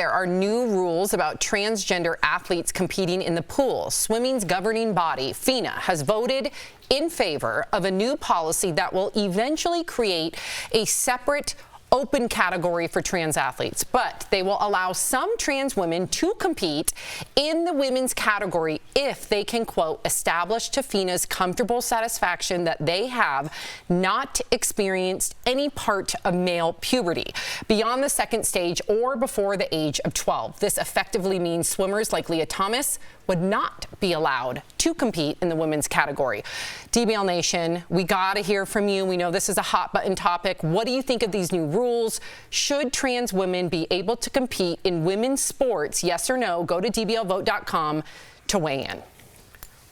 There are new rules about transgender athletes competing in the pool. Swimming's governing body, FINA, has voted in favor of a new policy that will eventually create a separate open category for trans athletes, but they will allow some trans women to compete in the women's category if they can, quote, establish to FINA's comfortable satisfaction that they have not experienced any part of male puberty beyond the second stage or before the age of 12. This effectively means swimmers like Leah Thomas would not be allowed to compete in the women's category. DBL Nation, we gotta hear from you. We know this is a hot button topic. What do you think of these new rules? Should trans women be able to compete in women's sports? Yes or no? Go to dblvote.com to weigh in.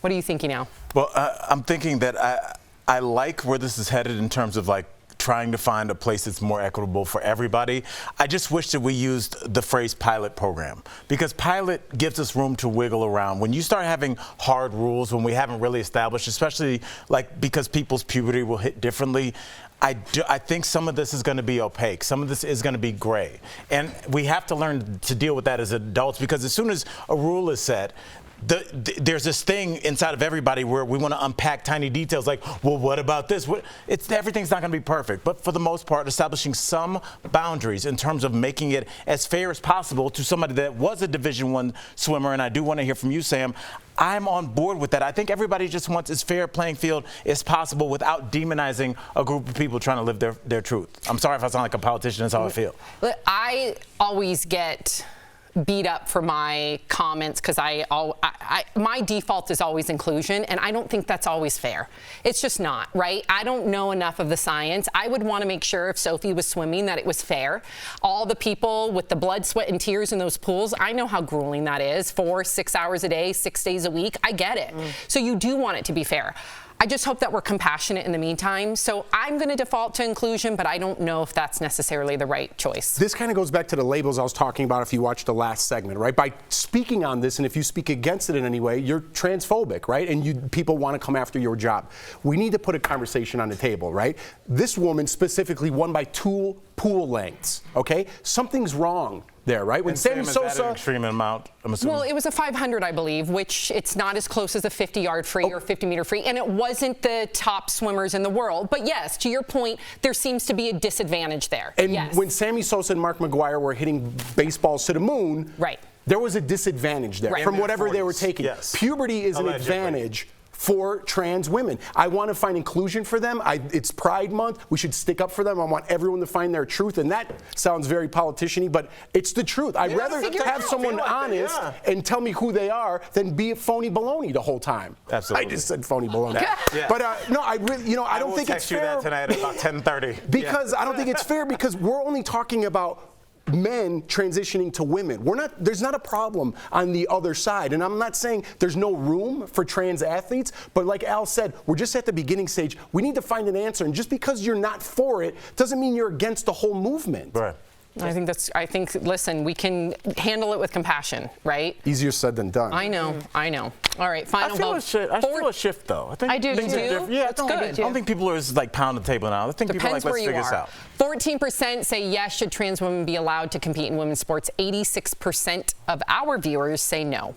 What are you thinking now? Well, I'm thinking that I like where this is headed in terms of like trying to find a place that's more equitable for everybody. I just wish that we used the phrase pilot program, because pilot gives us room to wiggle around. When you start having hard rules, when we haven't really established, especially like because people's puberty will hit differently, I think some of this is going to be opaque. Some of this is going to be gray. And we have to learn to deal with that as adults, because as soon as a rule is set, there's this thing inside of everybody where we want to unpack tiny details like, well, what about this? Everything's not going to be perfect, but for the most part, establishing some boundaries in terms of making it as fair as possible to somebody that was a Division I swimmer. And I do want to hear from you, Sam. I'm on board with that. I think everybody just wants as fair a playing field as possible without demonizing a group of people trying to live their truth. I'm sorry if I sound like a politician. That's how I feel. I always get beat up for my comments because my default is always inclusion, and I don't think that's always fair. It's just not, right? I don't know enough of the science. I would want to make sure if Sophie was swimming that it was fair. All the people with the blood, sweat, and tears in those pools, I know how grueling that is. 4-6 hours a day, 6 days a week. I get it. So you do want it to be fair. I just hope that we're compassionate in the meantime. So I'm going to default to inclusion, but I don't know if that's necessarily the right choice. This kind of goes back to the labels I was talking about if you watched the last segment, right? By speaking on this, and if you speak against it in any way, you're transphobic, right? And people want to come after your job. We need to put a conversation on the table, right? This woman specifically won by 2 pool lengths, okay? Something's wrong there, right? When Sammy Sosa, an extreme amount, I'm assuming. Well, it was a 500, I believe, which it's not as close as a 50-yard free or 50-meter free, and it wasn't the top swimmers in the world. But yes, to your point, there seems to be a disadvantage there. And when Sammy Sosa and Mark McGwire were hitting baseballs to the moon, right, there was a disadvantage there from whatever they were taking. Yes. Puberty is an advantage for trans women. I want to find inclusion for them. It's Pride Month. We should stick up for them. I want everyone to find their truth. And that sounds very politician-y, but it's the truth. I'd rather have someone honest and tell me who they are than be a phony baloney the whole time. Absolutely. I just said phony baloney. But no, I really, I don't think it's fair. I will text you that tonight at about 10:30. Because I don't think it's fair, because we're only talking about men transitioning to women. There's not a problem on the other side. And I'm not saying there's no room for trans athletes, but like Al said, we're just at the beginning stage. We need to find an answer. And just because you're not for it doesn't mean you're against the whole movement. Right. I think, listen, we can handle it with compassion, right? Easier said than done. I know. All right, final vote. I feel a shift, though. I do. Yeah, that's good. I don't think people are as like pound the table now. I think people are like, let's figure this out. 14% say yes, should trans women be allowed to compete in women's sports. 86% of our viewers say no.